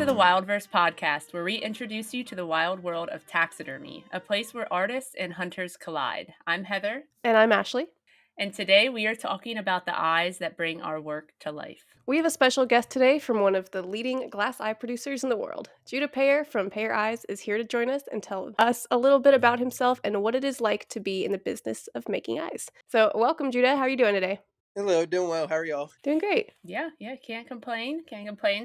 the Wildverse podcast, where we introduce you to the wild world of taxidermy, a place where artists and hunters collide. I'm Heather. And I'm Ashley. And today we are talking about the eyes that bring our work to life. We have a special guest today from one of the leading glass eye producers in the world. Judah Payer from Payer Eyes is here to join us and tell us a little bit about himself and what it is like to be in the business of making eyes. So welcome, Judah. How are you doing today? Hello, doing well. How are y'all? Doing great. Yeah, can't complain.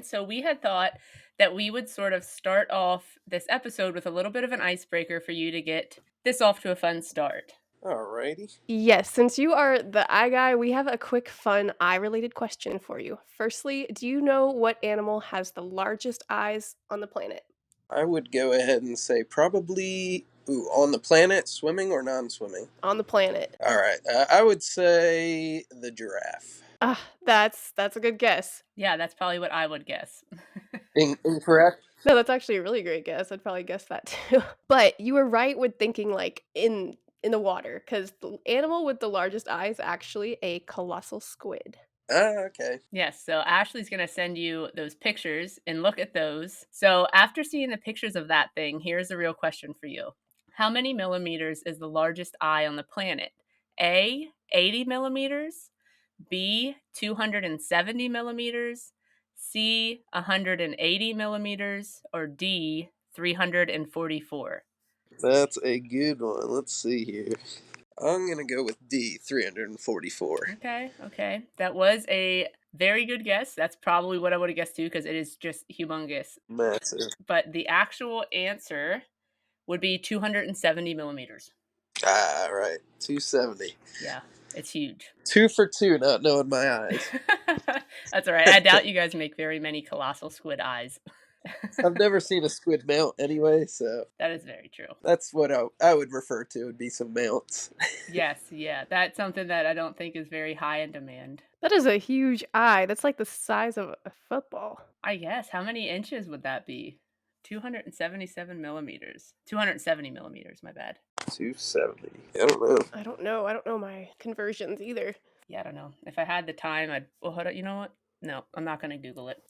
So we had thought that we would sort of start off this episode with a little bit of an icebreaker for you to get this off to a fun start. Alrighty. Yes, since you are the eye guy, we have a quick, fun eye-related question for you. Firstly, do you know what animal has the largest eyes on the planet? I would go ahead and say probably on the planet, swimming or non-swimming? On the planet. All right. I would say the giraffe. That's a good guess. Yeah, that's probably what I would guess. Incorrect? No, that's actually a really great guess. I'd probably guess that too. But you were right with thinking like in the water, because the animal with the largest eye is actually a colossal squid. Okay. Yes, so Ashley's going to send you those pictures and look at those. So after seeing the pictures of that thing, here's a real question for you. How many millimeters is the largest eye on the planet? A, 80 millimeters, B, 270 millimeters, C, 180 millimeters, or D, 344? That's a good one. Let's see here. I'm going to go with D, 344. Okay. That was a very good guess. That's probably what I would have guessed too, because it is just humongous. Massive. But the actual answer would be 270 millimeters. Right. 270. Yeah, it's huge. 2 for 2, not knowing my eyes. That's all right. I doubt you guys make very many colossal squid eyes. I've never seen a squid mount anyway, so That is very true. that's what I would refer to, would be some mounts. Yes, yeah. That's something that I don't think is very high in demand. That is a huge eye. That's like the size of a football. I guess. How many inches would that be? 277 millimeters. 270 millimeters, my bad. 270. I don't know. I don't know my conversions either. Yeah, I don't know. If I had the time, well, hold on. You know what? No, I'm not going to Google it.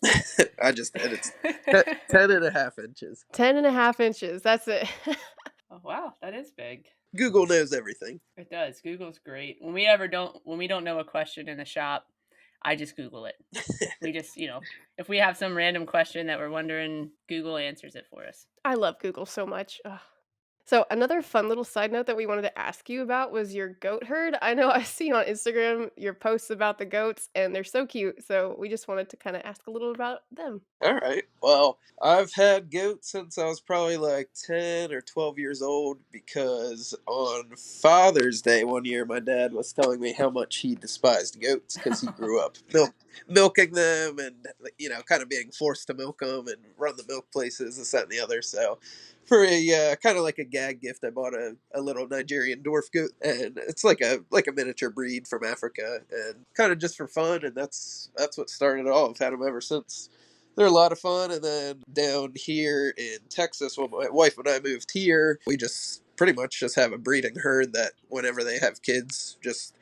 I just did. It's 10 and a half inches. 10.5 inches. That's it. Oh, wow, that is big. Google knows everything. It does. Google's great. When we don't know a question in the shop, I just Google it. We just, if we have some random question that we're wondering, Google answers it for us. I love Google so much. Ugh. So another fun little side note that we wanted to ask you about was your goat herd. I know I've seen on Instagram your posts about the goats, and they're so cute. So we just wanted to kind of ask a little about them. All right. Well, I've had goats since I was probably like 10 or 12 years old, because on Father's Day one year, my dad was telling me how much he despised goats because he grew up milking them and, kind of being forced to milk them and run the milk places, this, that, and the other. So for a kind of like a gag gift, I bought a little Nigerian dwarf goat, and it's like a miniature breed from Africa, and kind of just for fun, and that's what started it all. I've had them ever since. They're a lot of fun. And then down here in Texas, when my wife and I moved here, we just pretty much just have a breeding herd that whenever they have kids, just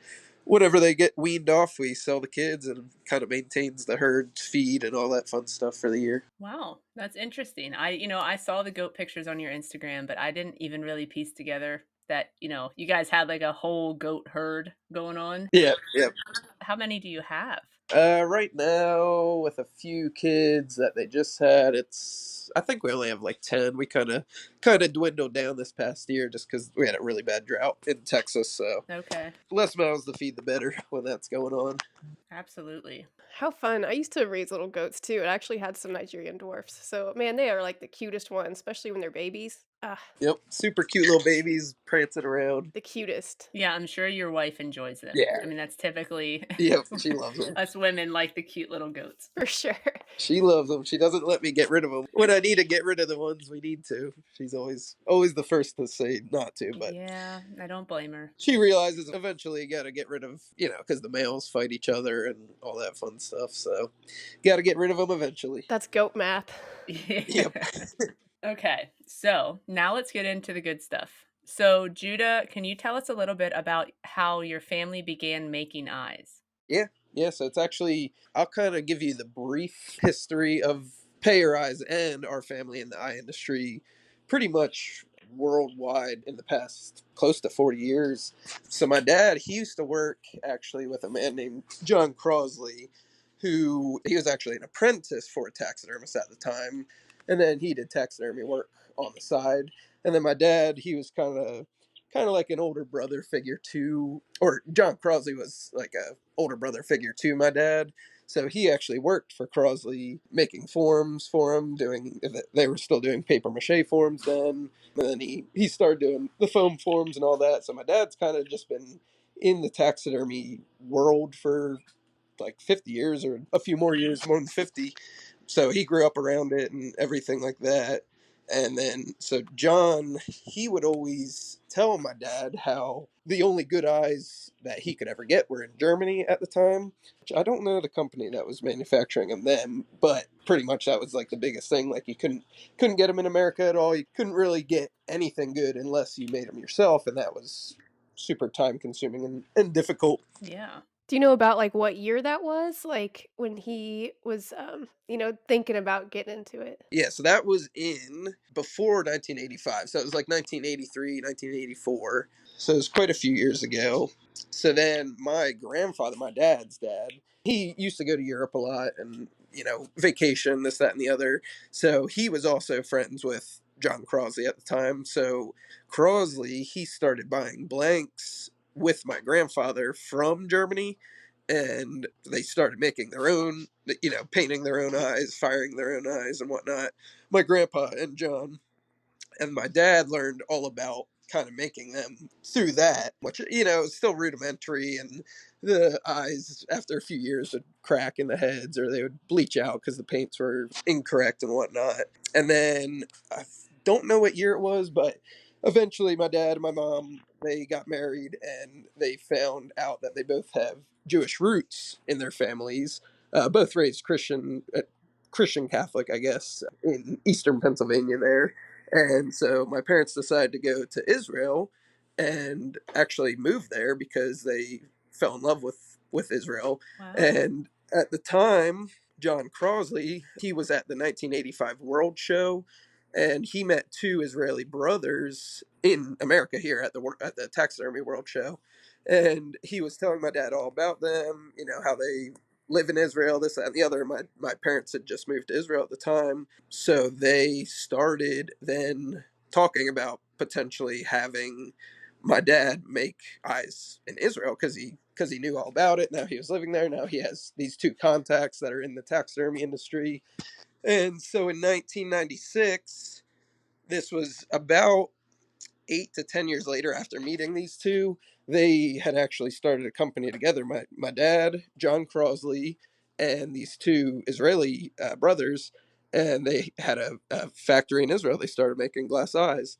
whenever they get weaned off, we sell the kids, and kind of maintains the herd feed and all that fun stuff for the year. Wow, that's interesting. I saw the goat pictures on your Instagram, but I didn't even really piece together that, you guys had like a whole goat herd going on. Yeah. How many do you have? Right now, with a few kids that they just had, I think we only have like 10. We kind of dwindled down this past year just because we had a really bad drought in Texas. So Okay. less mouths to feed, the better when that's going on. Absolutely. How fun. I used to raise little goats too. I actually had some Nigerian dwarfs. So, man, they are like the cutest ones, especially when they're babies. Yep, super cute little babies prancing around. The cutest. Yeah, I'm sure your wife enjoys them. Yeah. I mean, that's typically Yep, she loves them. us women like the cute little goats. For sure. She loves them. She doesn't let me get rid of them. When I need to get rid of the ones we need to, she's always the first to say not to. But yeah, I don't blame her. she realizes eventually you got to get rid of, because the males fight each other and all that fun stuff. So got to get rid of them eventually. That's goat math. Yep. Okay, so now let's get into the good stuff. So, Judah, can you tell us a little bit about how your family began making eyes? Yeah, so it's actually, I'll kind of give you the brief history of Payer Eyes and our family in the eye industry pretty much worldwide in the past close to 40 years. So my dad, he used to work actually with a man named John Crosley, who he was actually an apprentice for a taxidermist at the time. And then he did taxidermy work on the side. And then my dad, he was kind of like an older brother figure to, or John Crosley was like a older brother figure to my dad. So he actually worked for Crosley making forms for him, doing, they were still doing paper mache forms then. And then he started doing the foam forms and all that. So my dad's kind of just been in the taxidermy world for like 50 years or a few more years, more than 50. So he grew up around it and everything like that. And then, so John, he would always tell my dad how the only good eyes that he could ever get were in Germany at the time. I don't know the company that was manufacturing them then, but pretty much that was like the biggest thing. Like you couldn't get them in America at all. You couldn't really get anything good unless you made them yourself, and that was super time consuming and difficult. Yeah. Do you know about, like, what year that was? Like, when he was, thinking about getting into it? Yeah, so that was in before 1985. So it was like 1983, 1984. So it was quite a few years ago. So then my grandfather, my dad's dad, he used to go to Europe a lot and, vacation, this, that, and the other. So he was also friends with John Crosley at the time. So Crosley, he started buying blanks with my grandfather from Germany, and they started making their own, painting their own eyes, firing their own eyes, and whatnot. My grandpa and John and my dad learned all about kind of making them through that, which is still rudimentary, and the eyes after a few years would crack in the heads or they would bleach out because the paints were incorrect and whatnot. And then I don't know what year it was, but eventually my dad and my mom, they got married and they found out that they both have Jewish roots in their families, both raised Christian Catholic, I guess, in eastern Pennsylvania there. And so my parents decided to go to Israel and actually move there because they fell in love with Israel. Wow. And at the time, John Crosley, he was at the 1985 World Show, and he met two Israeli brothers in America here at the Taxidermy World Show. And he was telling my dad all about them, how they live in Israel, this, that, and the other. My parents had just moved to Israel at the time. So they started then talking about potentially having my dad make eyes in Israel because he knew all about it. Now he was living there. Now he has these two contacts that are in the taxidermy industry. And so in 1996, this was about 8 to 10 years later after meeting these two, they had actually started a company together. My dad, John Crosley, and these two Israeli brothers, and they had a factory in Israel. They started making glass eyes.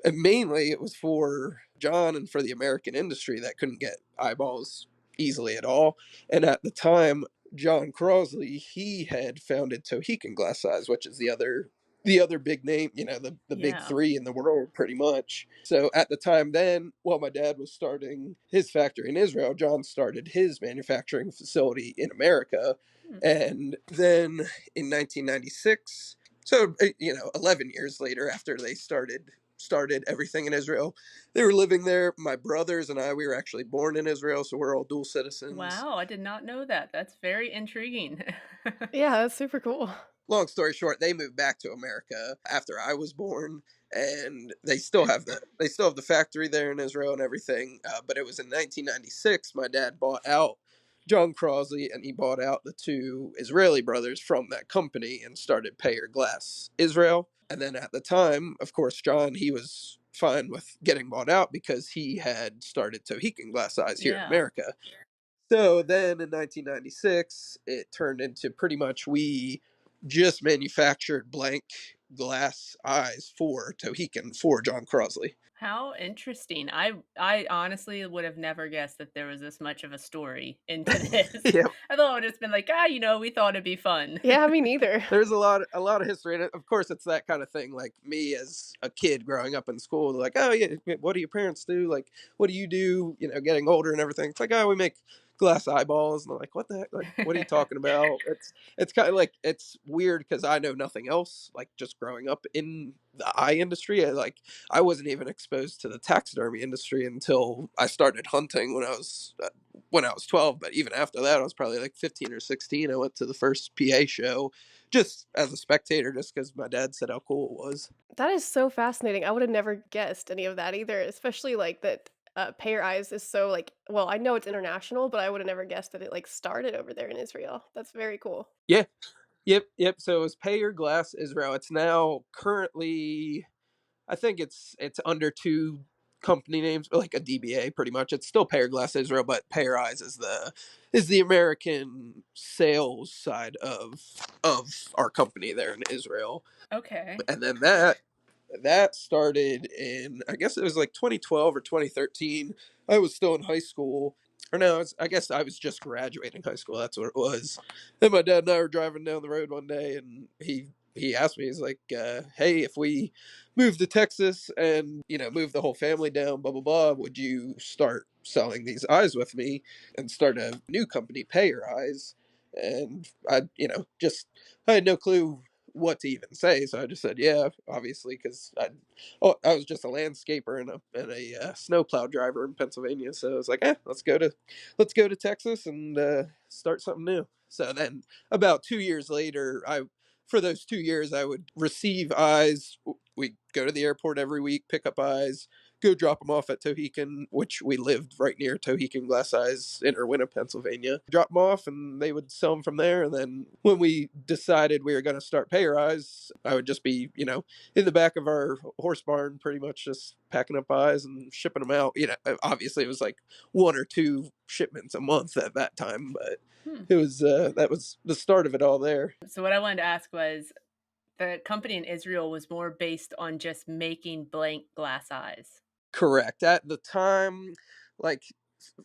And mainly it was for John and for the American industry that couldn't get eyeballs easily at all. And at the time, John Crosley, he had founded Tohican Glass Eyes, which is the other big name, the big Yeah. three in the world, pretty much. So at the time then, while my dad was starting his factory in Israel, John started his manufacturing facility in America. Hmm. And then in 1996, so 11 years later after they started everything in Israel, they were living there. My brothers and I, we were actually born in Israel, so we're all dual citizens. Wow, I did not know that. That's very intriguing. Yeah, that's super cool. Long story short, they moved back to America after I was born, and they still have the factory there in Israel and everything. But it was in 1996 my dad bought out John Crosley, and he bought out the two Israeli brothers from that company and started Payer Glass Israel. And then at the time, of course, John, he was fine with getting bought out because he had started Tohican Glass Eyes here in Yeah. America. So then in 1996, it turned into pretty much we just manufactured blank glass eyes for Tohican for John Crosley. How interesting. I honestly would have never guessed that there was this much of a story into this. Yeah, I thought it would have just been like, we thought it'd be fun. Yeah, me neither. there's a lot of history in it. Of course, it's that kind of thing. Like me as a kid growing up in school, like, oh yeah, what do your parents do? Like, what do you do? Getting older and everything. It's like, oh, we make glass eyeballs, and I'm like, what the heck? Like, what are you talking about? It's kind of like, it's weird because I know nothing else. Like, just growing up in the eye industry, I wasn't even exposed to the taxidermy industry until I started hunting when I was 12. But even after that, I was probably like 15 or 16. I went to the first PA show just as a spectator, just because my dad said how cool it was. That is so fascinating. I would have never guessed any of that either, especially like that Payer Eyes is so like well, I know it's international, but I would have never guessed that it like started over there in Israel. That's very cool. Yeah. Yep. So it was Payer Glass Israel. It's now currently, I think it's under two company names, like a DBA, pretty much. It's still Payer Glass Israel, but Payer Eyes is the American sales side of our company there in Israel. Okay. And then that started in, I guess it was like 2012 or 2013. I was still in high school. Or no, I guess I was just graduating high school. That's what it was. And my dad and I were driving down the road one day, and he asked me, he's like, "Hey, if we move to Texas and move the whole family down, blah blah blah, would you start selling these eyes with me and start a new company, Payer Eyes?" And just I had no clue what to even say, so I just said, "Yeah, obviously," because I was just a landscaper and a snowplow driver in Pennsylvania. So I was like, let's go to Texas and start something new. So then, about 2 years later, I for those 2 years I would receive eyes. We go to the airport every week, pick up eyes, go drop them off at Tohickon, which we lived right near Tohickon Glass Eyes in Irwin, Pennsylvania. Drop them off, and they would sell them from there. And then when we decided we were going to start Payer Eyes, I would just be, in the back of our horse barn, pretty much just packing up eyes and shipping them out. Obviously it was like one or two shipments a month at that time, but Hmm. it was that was the start of it all there. So what I wanted to ask was the company in Israel was more based on just making blank glass eyes. Correct. At the time, like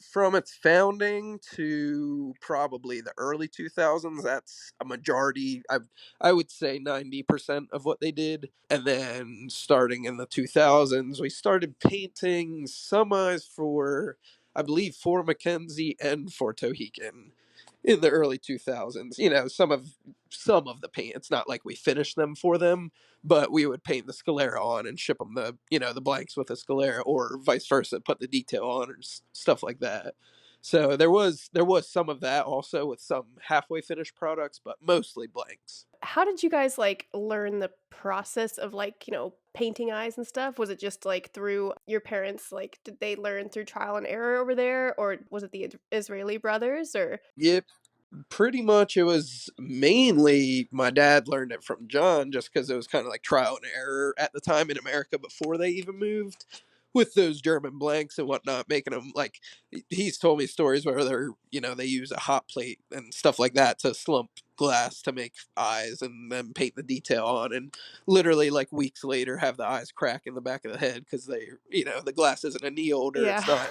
from its founding to probably the early 2000s, that's a majority. I would say 90% of what they did. And then starting in the 2000s, we started painting some eyes for, I believe, for Mckenzie and for Tohickon in the early 2000s. Some of the paint. It's not like we finished them for them, but we would paint the sclera on and ship them the blanks with the sclera, or vice versa, put the detail on, or stuff like that. So there was some of that also with some halfway finished products, but mostly blanks. How did you guys like learn the process of like, painting eyes and stuff? Was it just like through your parents? Like, did they learn through trial and error over there, or was it the Israeli brothers? Or Yep. Pretty much it was mainly my dad learned it from John, just because it was kind of like trial and error at the time in America before they even moved with those German blanks and whatnot, making them like, he's told me stories where they use a hot plate and stuff like that to slump glass to make eyes and then paint the detail on, and literally like weeks later have the eyes crack in the back of the head because the glass isn't annealed, or yeah.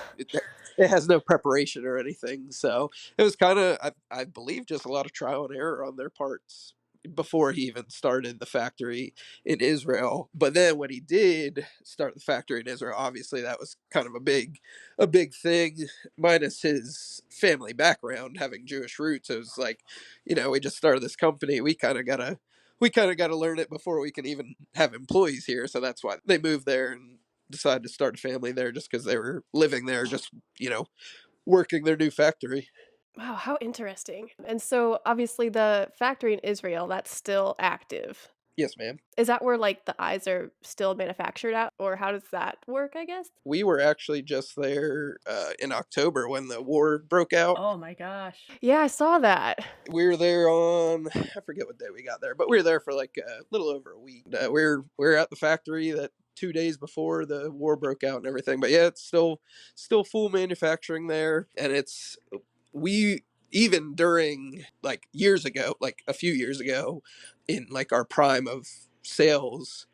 it has no preparation or anything. So it was kind of, I believe, just a lot of trial and error on their parts before he even started the factory in Israel. But then when he did start the factory in Israel, obviously that was kind of a big thing, minus his family background having Jewish roots. It was like, we just started this company. We kind of gotta learn it before we can even have employees here. So that's why they moved there and decided to start a family there, just because they were living there, just working their new factory. Wow, how interesting. And so obviously the factory in Israel, that's still active. Yes, ma'am. Is that where like the eyes are still manufactured at, or how does that work, I guess? We were actually just there in October when the war broke out. Oh my gosh. Yeah, I saw that. We were there on, I forget what day we got there, but we were there for like a little over a week. We were at the factory that 2 days before the war broke out and everything. But yeah, it's still full manufacturing there, and we even during like years ago, like a few years ago, in like our prime of sales,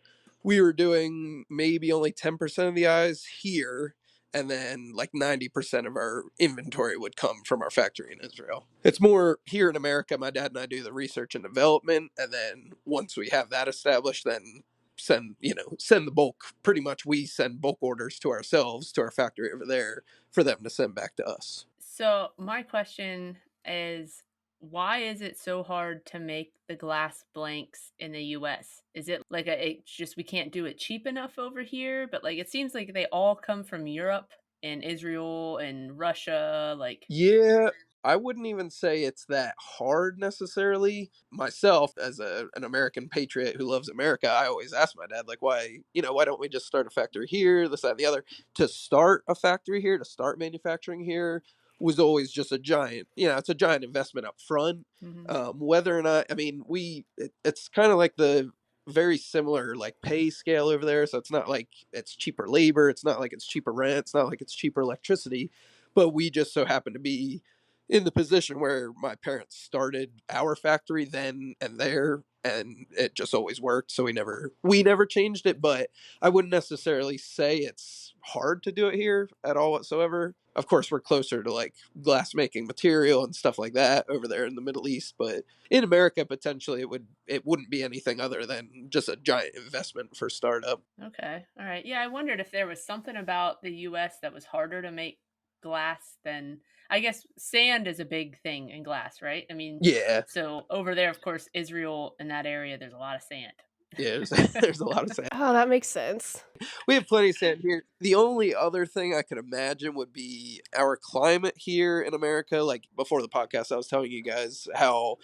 we were doing maybe only 10% of the eyes here, and then like 90% of our inventory would come from our factory in Israel. It's more here in America. My dad and I do the research and development, and then once we have that established, then send the bulk. We send bulk orders to ourselves, to our factory over there, for them to send back to us. So, my question is, why is it so hard to make the glass blanks in the US? Is it like it's just we can't do it cheap enough over here? But like it seems like they all come from Europe and Israel and Russia. Like, Yeah, I wouldn't even say it's that hard necessarily. Myself, as an American patriot who loves America, I always ask my dad, like, why don't we just start a factory here, this, that, and the other? To start a factory here, to start manufacturing here, was always just it's a giant investment up front. mhm. Whether or not, I mean, it's kind of like the very similar like pay scale over there. So it's not like it's cheaper labor, it's not like it's cheaper rent, it's not like it's cheaper electricity, but we just so happen to be in the position where my parents started our factory then and there, and it just always worked, so we never changed it. But I wouldn't necessarily say it's hard to do it here at all whatsoever. Of course, we're closer to like glass making material and stuff like that over there in the Middle East, but in America potentially it wouldn't be anything other than just a giant investment for startup. Okay. All right. Yeah, I wondered if there was something about the US that was harder to make glass than I guess sand is a big thing in glass, right? I mean, Yeah, so over there, of course, Israel in that area, there's a lot of sand. yeah, there's a lot of sand. Oh, that makes sense. We have plenty of sand here. The only other thing I could imagine would be our climate here in America. Like before the podcast, I was telling you guys how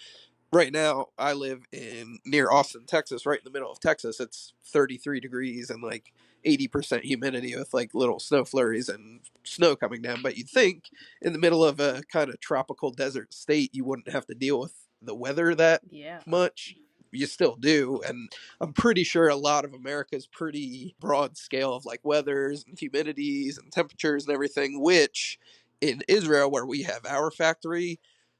right now I live in near Austin, Texas, right in the middle of Texas. It's 33 degrees and like 80% humidity with like little snow flurries and snow coming down. But you'd think in the middle of a kind of tropical desert state, you wouldn't have to deal with the weather that Yeah. much. You still do. And I'm pretty sure a lot of America's pretty broad scale of like weathers and humidities and temperatures and everything, which in Israel, where we have our factory,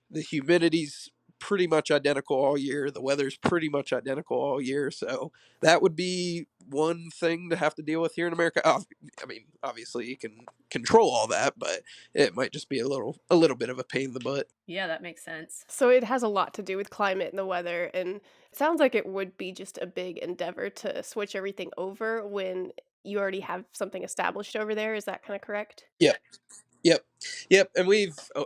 the humidity's pretty much identical all year. The weather's pretty much identical all year. So that would be one thing to have to deal with here in America. I mean, obviously you can control all that, but it might just be a little bit of a pain in the butt. Yeah, that makes sense. So it has a lot to do with climate and the weather, and it sounds like it would be just a big endeavor to switch everything over when you already have something established over there. Is that kind of correct? Yeah. Yep, yep, and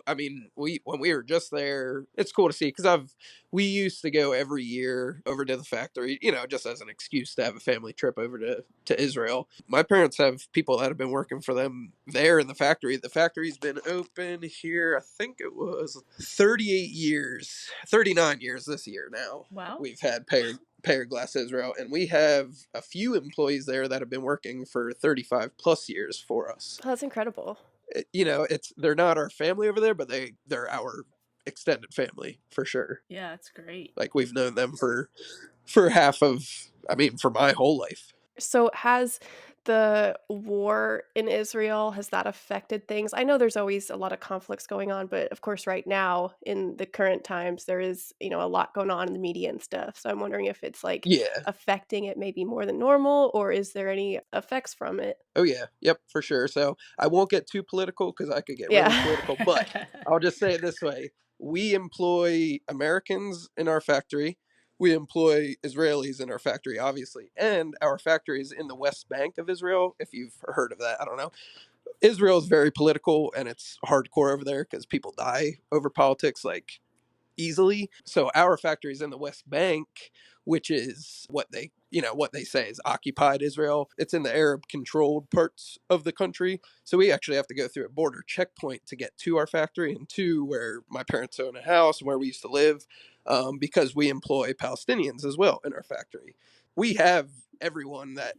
I mean, we when we were just there, it's cool to see because we used to go every year over to the factory, just as an excuse to have a family trip over to Israel. My parents have people that have been working for them there in the factory. The factory's been open here, I think it was 38 years, 39 years this year now. Well, We've had Payer Glass Israel, and we have a few employees there that have been working for 35 plus years for us. Oh, that's incredible. It's they're not our family over there, but they're our extended family for sure. yeah, that's great. Like we've known them for half of, I mean, for my whole life. So has the war in Israel, has that affected things? I know there's always a lot of conflicts going on, but of course right now in the current times there is, a lot going on in the media and stuff. So I'm wondering if it's like Yeah. affecting it maybe more than normal or is there any effects from it? Oh yeah. Yep, for sure. So I won't get too political because I could get really Yeah. political, but I'll just say it this way: we employ Americans in our factory. We employ Israelis in our factory, obviously, and our factory is in the West Bank of Israel. If you've heard of that, I don't know. Israel is very political and it's hardcore over there because people die over politics like easily. So our factory is in the West Bank, which is what they say is occupied Israel. It's in the Arab controlled parts of the country. So we actually have to go through a border checkpoint to get to our factory and to where my parents own a house and where we used to live, because we employ Palestinians as well in our factory. We have everyone that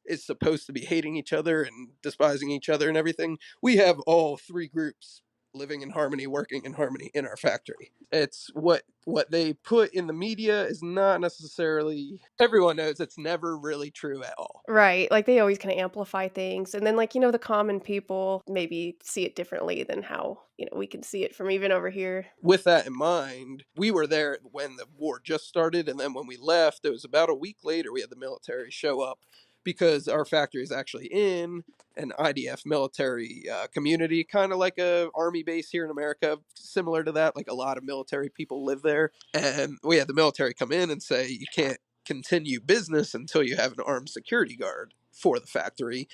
is supposed to be hating each other and despising each other and everything. We have all three groups living in harmony, working in harmony in our factory. It's what they put in the media is not necessarily, everyone knows it's never really true at all. Right, like, they always kinda amplify things, and then, like, the common people maybe see it differently than how, we can see it from even over here. With that in mind, we were there when the war just started, and then when we left, it was about a week later we had the military show up because our factory is actually in an IDF military community, kind of like a army base here in America, similar to that. Like a lot of military people live there, and we had the military come in and say you can't continue business until you have an armed security guard for the factory,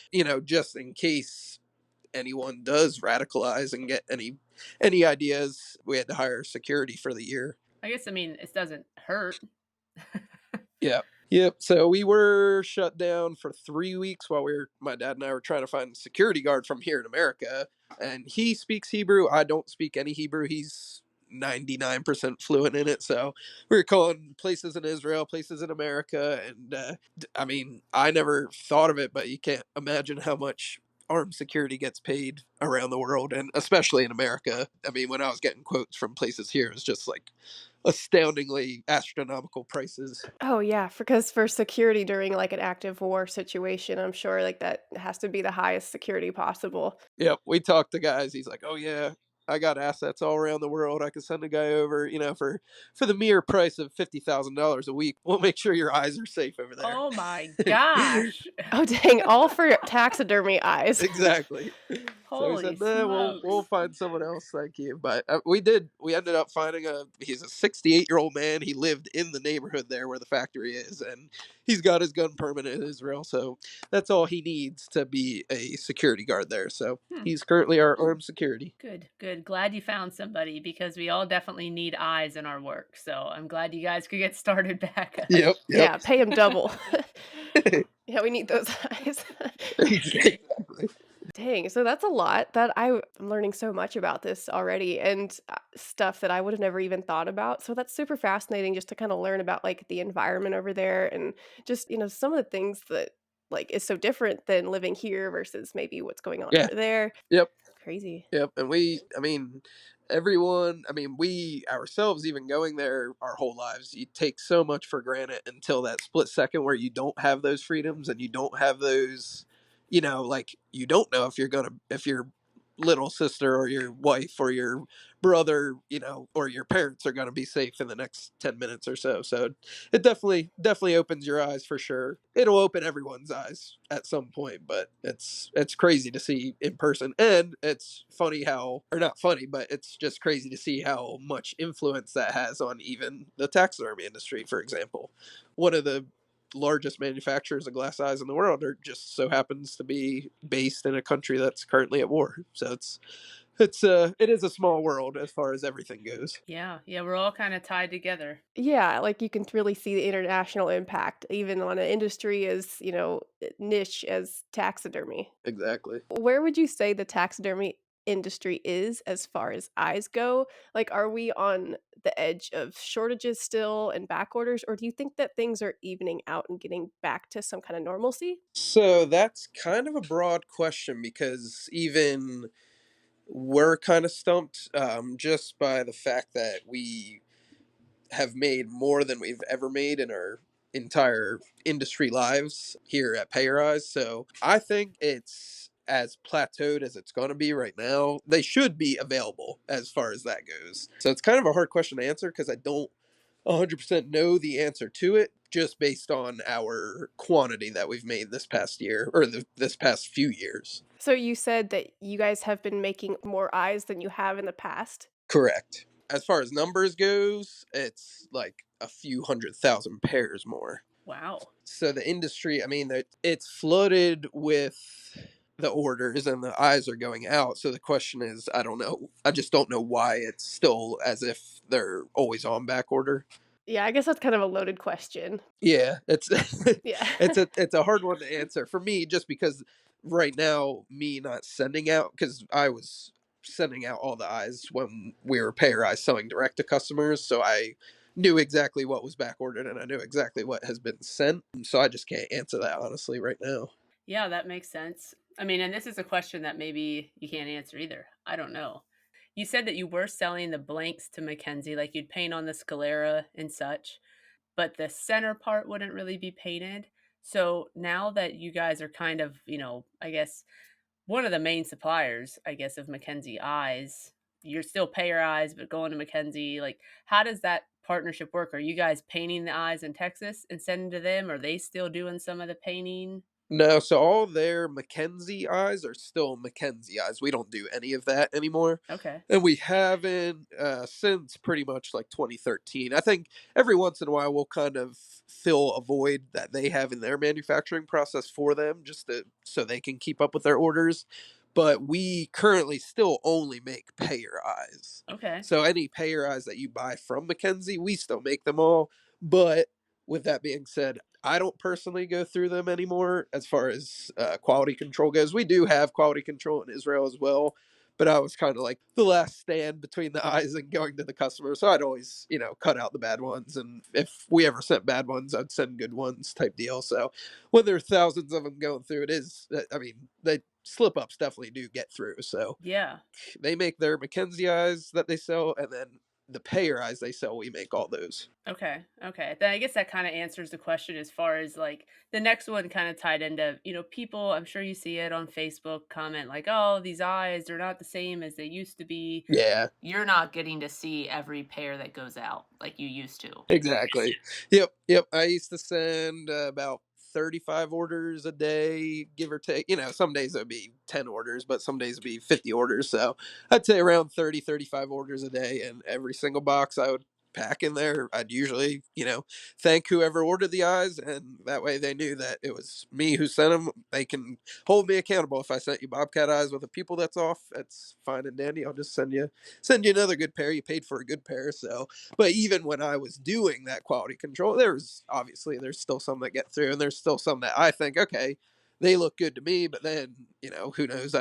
just in case anyone does radicalize and get any any ideas, we had to hire security for the year. I guess, I mean, it doesn't hurt. Yeah. Yep. So we were shut down for 3 weeks while my dad and I were trying to find a security guard from here in America. And he speaks Hebrew. I don't speak any Hebrew. He's 99% fluent in it. So we were calling places in Israel, places in America. And I mean, I never thought of it, but you can't imagine how much armed security gets paid around the world, and especially in America. I mean, when I was getting quotes from places here, it's just like astoundingly astronomical prices. Oh yeah, because for security during like an active war situation, I'm sure like that has to be the highest security possible. Yep, we talked to guys. He's like, "Oh yeah, I got assets all around the world. I can send a guy over, for the mere price of $50,000 a week. We'll make sure your eyes are safe over there." Oh my gosh. Oh dang, all for taxidermy eyes. Exactly. So he Holy said, "Nah, we'll smokes. find someone else, thank you." But we did. We ended up finding He's a 68-year-old man. He lived in the neighborhood there where the factory is, and he's got his gun permit in Israel. So that's all he needs to be a security guard there. So Hmm. he's currently our armed security. Good, good. Glad you found somebody because we all definitely need eyes in our work. So I'm glad you guys could get started back up. Yep. Yep. Yeah, pay him double. Yeah, we need those eyes. Exactly. Dang, so that's a lot that I'm learning so much about this already and stuff that I would have never even thought about. So that's super fascinating just to kind of learn about like the environment over there and just, some of the things that like is so different than living here versus maybe what's going on Yeah. over there. Yep. Crazy. Yep. And we ourselves, even going there our whole lives, you take so much for granted until that split second where you don't have those freedoms and you don't have those, like you don't know if your little sister or your wife or your brother, or your parents are going to be safe in the next 10 minutes or so. So it definitely opens your eyes for sure. It'll open everyone's eyes at some point, but it's crazy to see in person, and it's funny how, or not funny, but it's just crazy to see how much influence that has on even the taxidermy industry. For example, one of the largest manufacturers of glass eyes in the world are just so happens to be based in a country that's currently at war. So it is a small world as far as everything goes. Yeah, yeah, we're all kind of tied together. Yeah, like you can really see the international impact even on an industry as, niche as taxidermy. Exactly. Where would you say the taxidermy industry is as far as eyes go? Like, are we on the edge of shortages still and back orders, or do you think that things are evening out and getting back to some kind of normalcy? So that's kind of a broad question because even we're kind of stumped, just by the fact that we have made more than we've ever made in our entire industry lives here at Payer Eyes. So I think it's as plateaued as it's going to be right now. They should be available as far as that goes. So it's kind of a hard question to answer because I don't 100% know the answer to it just based on our quantity that we've made this past year or this past few years. So you said that you guys have been making more eyes than you have in the past. Correct. As far as numbers goes, it's like a few 100,000 pairs more. Wow. So the industry, I mean, it's flooded with the orders and the eyes are going out. So the question is, I don't know. I just don't know why it's still as if they're always on back order. Yeah, I guess that's kind of a loaded question. Yeah, it's Yeah. it's a hard one to answer for me just because right now me not sending out because I was sending out all the eyes when we were payer eyes selling direct to customers, so I knew exactly what was back ordered and I knew exactly what has been sent. So I just can't answer that honestly right now. Yeah, that makes sense. I mean, and this is a question that maybe you can't answer either. I don't know. You said that you were selling the blanks to Mackenzie, like you'd paint on the sclera and such, but the center part wouldn't really be painted. So now that you guys are kind of, I guess one of the main suppliers, I guess, of Mackenzie eyes, you're still pay your eyes, but going to Mackenzie, like, how does that partnership work? Are you guys painting the eyes in Texas and sending to them? Are they still doing some of the painting? No, so all their Mackenzie eyes are still Mackenzie eyes. We don't do any of that anymore. Okay. And we haven't since pretty much like 2013. I think every once in a while we'll kind of fill a void that they have in their manufacturing process for them so they can keep up with their orders. but we currently still only make payer eyes. Okay. So any payer eyes that you buy from Mckenzie, we still make them all. But with that being said, I don't personally go through them anymore as far as quality control goes. We do have quality control in Israel as well, but I was kind of like the last stand between the eyes and going to the customer. So I'd always, cut out the bad ones. And if we ever sent bad ones, I'd send good ones type deal. So when there are thousands of them going through, the slip ups definitely do get through. So Yeah. they make their Mckenzie eyes that they sell, and then the payer eyes they sell, we make all those. Okay. Okay. Then I guess that kind of answers the question as far as like the next one kind of tied into, people, I'm sure you see it on Facebook comment like, oh, these eyes, they're not the same as they used to be. Yeah, You're not getting to see every pair that goes out like you used to. exactly. Yep. I used to send about 35 orders a day, give or take. Some days it would be 10 orders, but some days it would be 50 orders. So I'd say around 30, 35 orders a day. And every single box I would pack in there, I'd usually, thank whoever ordered the eyes. And that way they knew that it was me who sent them. They can hold me accountable. If I sent you bobcat eyes with a pupil that's off, that's fine and dandy. I'll just send you another good pair. You paid for a good pair. So but even when I was doing that quality control, there's still some that get through, and there's still some that I think, okay, they look good to me, but then who knows?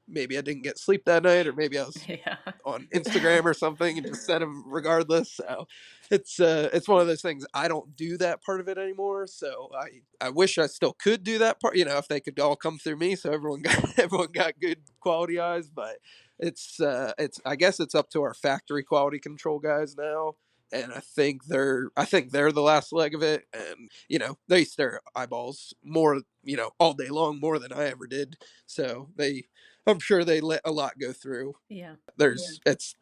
Maybe I didn't get sleep that night, or maybe I was Yeah. on Instagram or something and just sent them regardless. So it's one of those things. I don't do that part of it anymore. So I wish I still could do that part. If they could all come through me, so everyone got everyone got good quality eyes. But it's I guess it's up to our factory quality control guys now. And I think they're the last leg of it, and they stare at eyeballs more, all day long, more than I ever did. So I'm sure they let a lot go through. Yeah. It's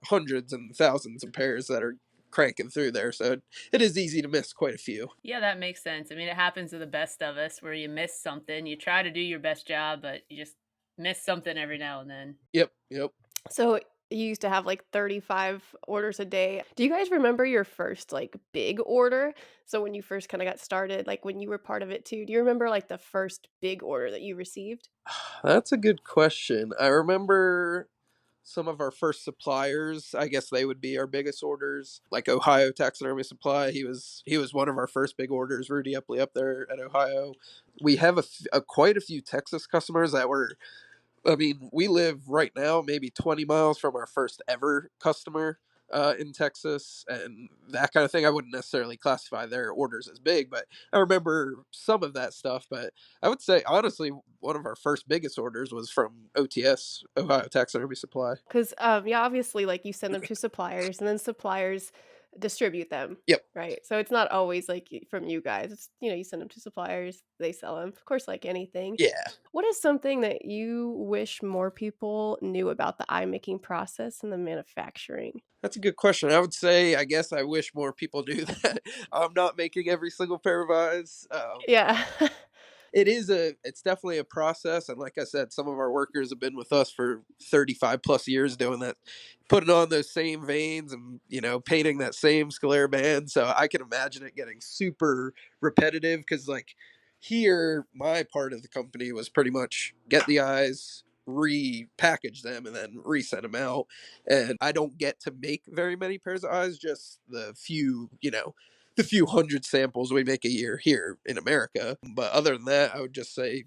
hundreds and thousands of pairs that are cranking through there, so it is easy to miss quite a few. Yeah, that makes sense. I mean, it happens to the best of us where you miss something. You try to do your best job, but you just miss something every now and then. Yep. So you used to have like 35 orders a day. Do you guys remember your first like big order? So when you first kind of got started, like when you were part of it too, do you remember like the first big order that you received? That's a good question. I remember some of our first suppliers. I guess they would be our biggest orders, like Ohio Taxidermy Supply. He was one of our first big orders. Rudy Epley up there at Ohio. We have quite a few Texas customers that were. I mean, we live right now maybe 20 miles from our first ever customer in Texas, and that kind of thing. I wouldn't necessarily classify their orders as big, but I remember some of that stuff. But I would say, honestly, one of our first biggest orders was from OTS, Ohio Taxidermy Supply. Because yeah, obviously, like you send them to suppliers, and then suppliers distribute them, Yep. right? So it's not always like from you guys. It's you send them to suppliers, they sell them, of course, like anything. Yeah. What is something that you wish more people knew about the eye making process and the manufacturing? That's a good question. I would say, I guess I wish more people knew that I'm not making every single pair of eyes. Yeah. It's definitely a process, and like I said, some of our workers have been with us for 35 plus years doing that, putting on those same veins and painting that same sclera band. So I can imagine it getting super repetitive, because like here my part of the company was pretty much get the eyes, repackage them, and then resend them out. And I don't get to make very many pairs of eyes, just the few hundred samples we make a year here in America. But other than that, I would just say,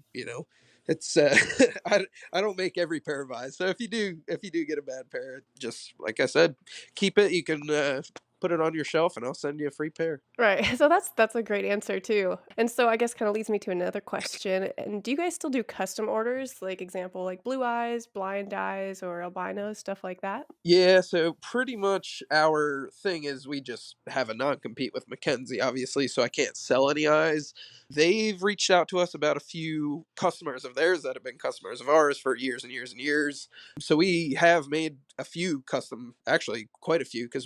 it's I don't make every pair of eyes. So if you do get a bad pair, just like I said, keep it. You can put it on your shelf, and I'll send you a free pair. Right. So that's a great answer too. And so I guess kind of leads me to another question. And do you guys still do custom orders? Like example, like blue eyes, blind eyes, or albino, stuff like that? Yeah, so pretty much our thing is we just have a non-compete with Mckenzie, obviously, so I can't sell any eyes. They've reached out to us about a few customers of theirs that have been customers of ours for years and years and years. So we have made a few custom, actually quite a few, because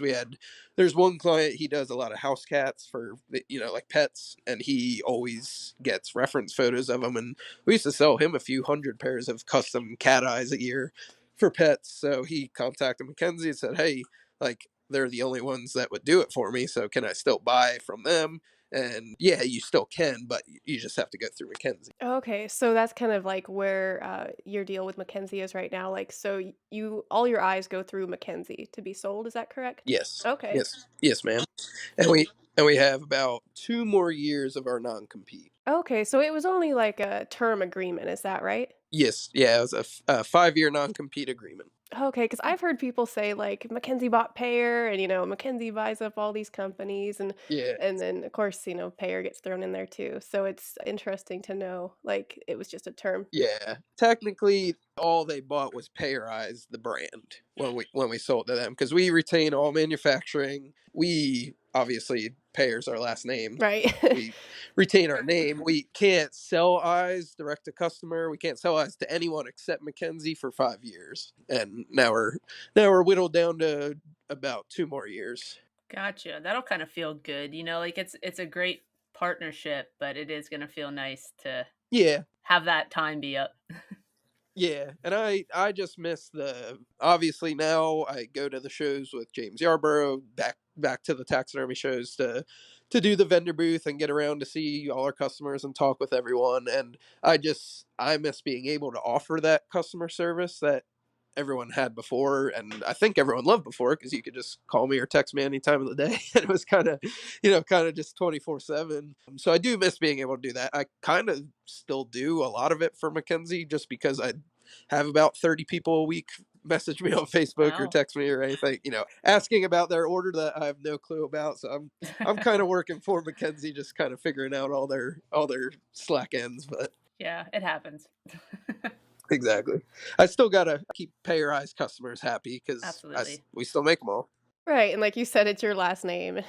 there's one client, he does a lot of house cats for, like pets, and he always gets reference photos of them. And we used to sell him a few hundred pairs of custom cat eyes a year for pets. So he contacted Mckenzie and said, "Hey, like they're the only ones that would do it for me. So can I still buy from them?" And yeah, you still can, but you just have to go through Mckenzie. Okay, so that's kind of like where your deal with Mackenzie is right now. Like, so you all your eyes go through Mackenzie to be sold. Is that correct? Yes, Okay. yes, yes, ma'am. And we have about 2 more years of our non-compete. Okay, so it was only like a term agreement. Is that right? Yes, yeah, it was a 5-year non-compete agreement. Okay, because I've heard people say like Mackenzie bought Payer, and Mackenzie buys up all these companies, and Yeah, and then of course Payer gets thrown in there too. So it's interesting to know like it was just a term. yeah. Technically, all they bought was Payerize, the brand, when we sold to them, because we retain all manufacturing. We obviously Payer's our last name. Right. We retain our name. We can't sell eyes direct to customer. We can't sell eyes to anyone except Mckenzie for 5 years, and now we're whittled down to about 2 more years. Gotcha. That'll kind of feel good. Like it's a great partnership, but it is gonna feel nice to Yeah, have that time be up. yeah, and I just miss the obviously now I go to the shows with James Yarborough, back to the taxidermy shows to do the vendor booth and get around to see all our customers and talk with everyone, and I miss being able to offer that customer service that everyone had before, and I think everyone loved before, because you could just call me or text me any time of the day and it was kind of just 24/7. So I do miss being able to do that. I kind of still do a lot of it for Mckenzie, just because I have about 30 people a week message me on Facebook or Wow. text me or anything, asking about their order that I have no clue about. So I'm kind of working for Mckenzie, just kind of figuring out all their slack ends, but Yeah, it happens. exactly. I still gotta keep Payerized customers happy, because Absolutely. we still make them all. Right, and like you said, it's your last name.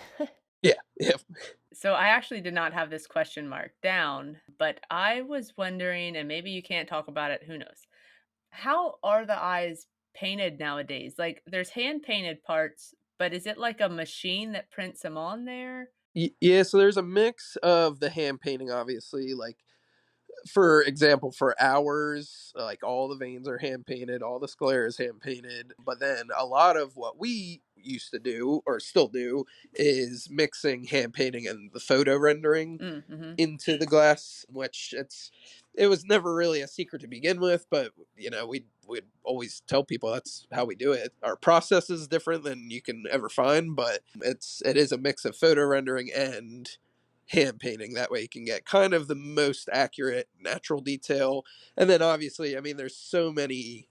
Yeah, yeah. So I actually did not have this question marked down, but I was wondering, and maybe you can't talk about it, who knows? How are the eyes painted nowadays? Like there's hand painted parts, but is it like a machine that prints them on there? Yeah, so there's a mix of the hand painting, obviously. Like, for example, for ours, like all the veins are hand painted, all the sclera is hand painted. But then a lot of what we used to do, or still do, is mixing hand painting and the photo rendering Mm-hmm. into the glass, which it was never really a secret to begin with, but we'd always tell people that's how we do it. Our process is different than you can ever find, but it is a mix of photo rendering and hand painting. That way you can get kind of the most accurate natural detail. And then obviously, I mean, there's so many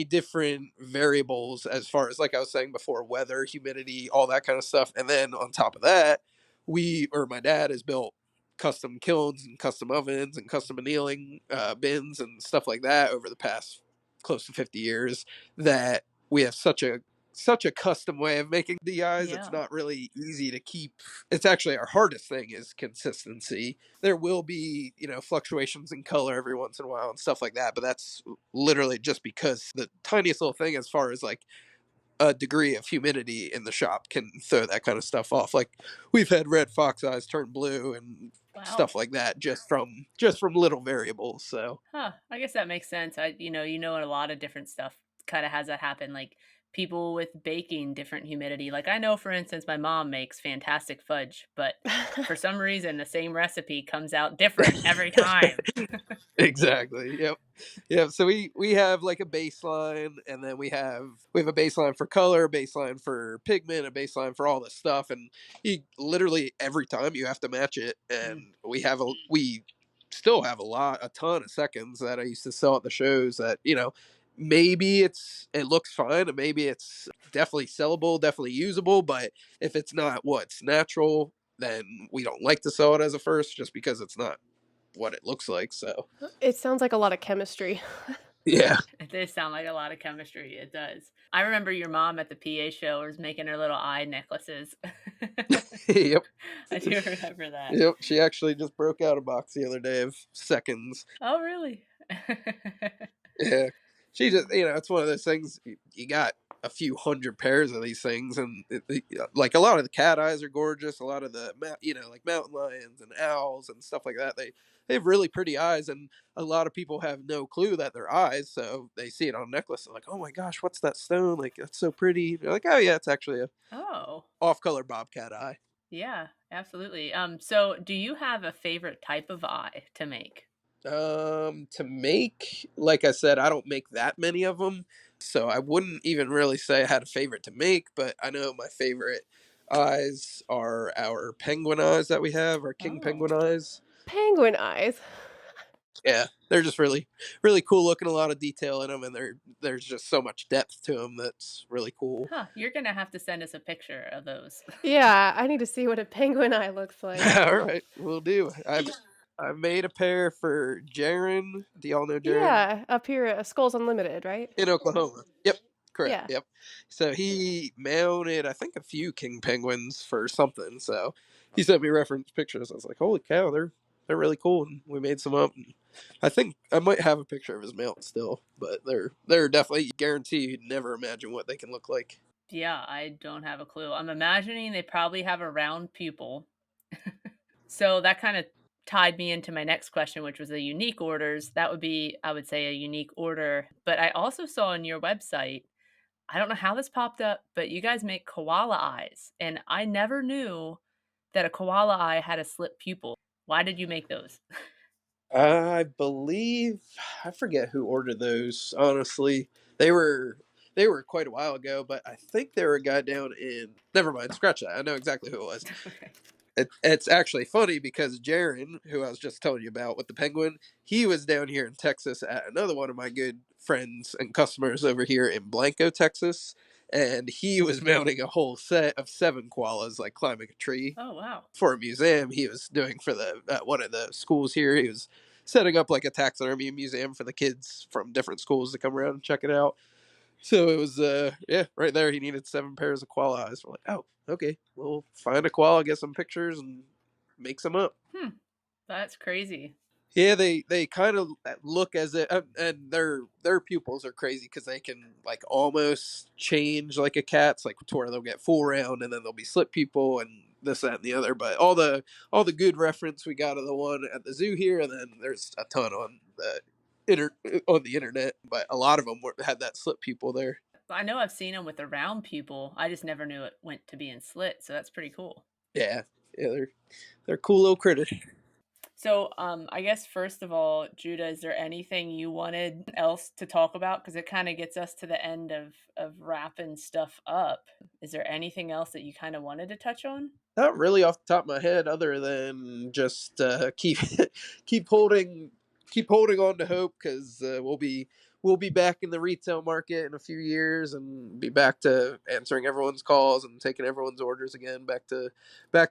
different variables, as far as, like I was saying before, weather, humidity, all that kind of stuff. And then on top of that, my dad has built custom kilns and custom ovens and custom annealing bins and stuff like that over the past close to 50 years, that we have such a custom way of making DIs. It's Yeah. not really easy to keep. It's actually our hardest thing, is consistency. There will be, fluctuations in color every once in a while and stuff like that, but that's literally just because the tiniest little thing, as far as like a degree of humidity in the shop, can throw that kind of stuff off. Like, we've had red fox eyes turn blue and Wow. stuff like that, just from little variables. So Huh. I guess that makes sense. A lot of different stuff kind of has that happen. Like people with baking, different humidity. Like I know, for instance, my mom makes fantastic fudge, but for some reason, the same recipe comes out different every time. exactly. Yep. Yep. So we have like a baseline, and then we have a baseline for color, a baseline for pigment, a baseline for all this stuff, and you literally every time you have to match it. Mm. And we still have a ton of seconds that I used to sell at the shows, that maybe it looks fine, and maybe it's definitely sellable, definitely usable, but if it's not what's natural, then we don't like to sell it as a first, just because it's not what it looks like. So It sounds like a lot of chemistry. yeah. It does sound like a lot of chemistry. It does. I remember your mom at the PA show was making her little eye necklaces. Yep. I do remember that. Yep. She actually just broke out a box the other day of seconds. Oh, really? Yeah. She just, it's one of those things. You got a few hundred pairs of these things, and like a lot of the cat eyes are gorgeous. A lot of the, like mountain lions and owls and stuff like that. They have really pretty eyes, and a lot of people have no clue that they're eyes. So they see it on a necklace, they're like, "Oh my gosh, what's that stone? Like, that's so pretty." They're like, "Oh yeah, it's actually a Oh. off-color bobcat eye." Yeah. Absolutely. So do you have a favorite type of eye to make? To make, like I said, I don't make that many of them, so I wouldn't even really say I had a favorite to make, but I know my favorite eyes are our penguin eyes that we have, our king Oh. penguin eyes. Penguin eyes. Yeah, they're just really, really cool looking. A lot of detail in them, and there's just so much depth to them that's really cool. Huh, you're gonna have to send us a picture of those. Yeah, I need to see what a penguin eye looks like. All right, we'll do. I made a pair for Jaren. Do y'all know Jaren? Yeah, up here at Skulls Unlimited, right? In Oklahoma. Yep, correct. Yeah. Yep. So he mounted, I think, a few king penguins for something. So he sent me reference pictures. I was like, "Holy cow, they're really cool." And we made some up. And I think I might have a picture of his mount still, but they're definitely guarantee you'd never imagine what they can look like. Yeah, I don't have a clue. I'm imagining they probably have a round pupil. So that kind of tied me into my next question, which was the unique orders. That would be, I would say, a unique order. But I also saw on your website, I don't know how this popped up, but you guys make koala eyes. And I never knew that a koala eye had a slit pupil. Why did you make those? I believe I forget who ordered those. Honestly, they were they were quite a while ago, but I think they were a guy down in. Never mind, scratch that. I know exactly who it was. Okay. It's actually funny because Jaron, who I was just telling you about with the penguin, he was down here in Texas at another one of my good friends and customers over here in Blanco, Texas, and he was mounting a whole set of 7 koalas, like climbing a tree Oh, wow. for a museum he was doing for the one of the schools here. He was setting up like a taxidermy museum for the kids from different schools to come around and check it out. So it was, yeah, right there. He needed 7 pairs of koala eyes. We're like, oh, okay, we'll find a koala, get some pictures, and make some up. Hmm. That's crazy. Yeah, they kind of look as if, and their pupils are crazy because they can like almost change like a cat's, like to where they'll get full round and then they'll be slip pupil and this that and the other. But all the good reference we got of the one at the zoo here, and then there's a ton on on the internet, but a lot of them had that slip pupil there. I know I've seen them with a round pupil. I just never knew it went to being slit. So that's pretty cool. Yeah, yeah, they're cool little critters. So, I guess first of all, Judah, is there anything you wanted else to talk about? Because it kind of gets us to the end of wrapping stuff up. Is there anything else that you kind of wanted to touch on? Not really off the top of my head, other than just keep keep holding keep holding on to hope because we'll be back in the retail market in a few years and be back to answering everyone's calls and taking everyone's orders again. Back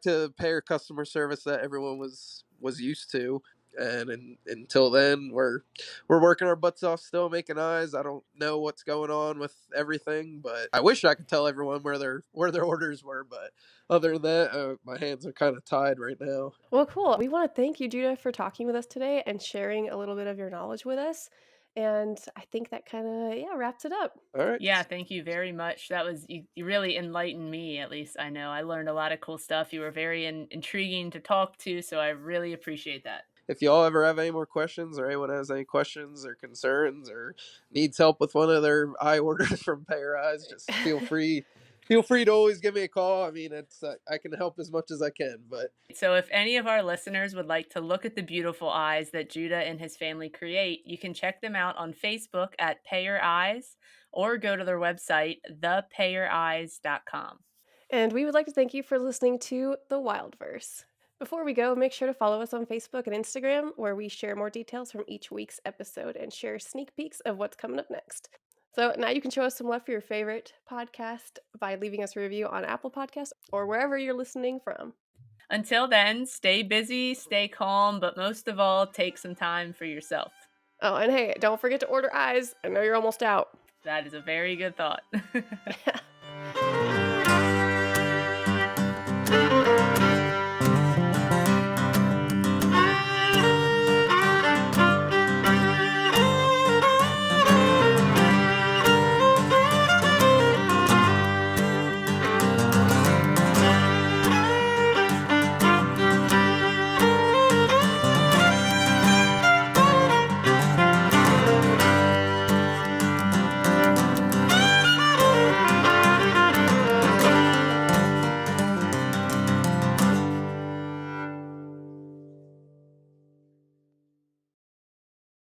to payer customer service that everyone was used to. And until then, we're working our butts off, still making eyes. I don't know what's going on with everything, but I wish I could tell everyone where their orders were. But other than that, my hands are kind of tied right now. Well, cool. We want to thank you, Judah, for talking with us today and sharing a little bit of your knowledge with us. And I think that kind of, yeah, wraps it up. All right. Yeah, thank you very much. That was you really enlightened me, at least I know. I learned a lot of cool stuff. You were very intriguing to talk to, so I really appreciate that. If y'all ever have any more questions, or anyone has any questions or concerns, or needs help with one of their eye orders from Pair Eyes, just feel free to always give me a call. I mean, it's I can help as much as I can. But So, if any of our listeners would like to look at the beautiful eyes that Judah and his family create, you can check them out on Facebook at Pay Your Eyes or go to their website, thepayyoureyes.com. And we would like to thank you for listening to The Wildverse. Before we go, make sure to follow us on Facebook and Instagram, where we share more details from each week's episode and share sneak peeks of what's coming up next. So now you can show us some love for your favorite podcast by leaving us a review on Apple Podcasts or wherever you're listening from. Until then, stay busy, stay calm, but most of all, take some time for yourself. Oh, and hey, don't forget to order eyes. I know you're almost out. That is a very good thought.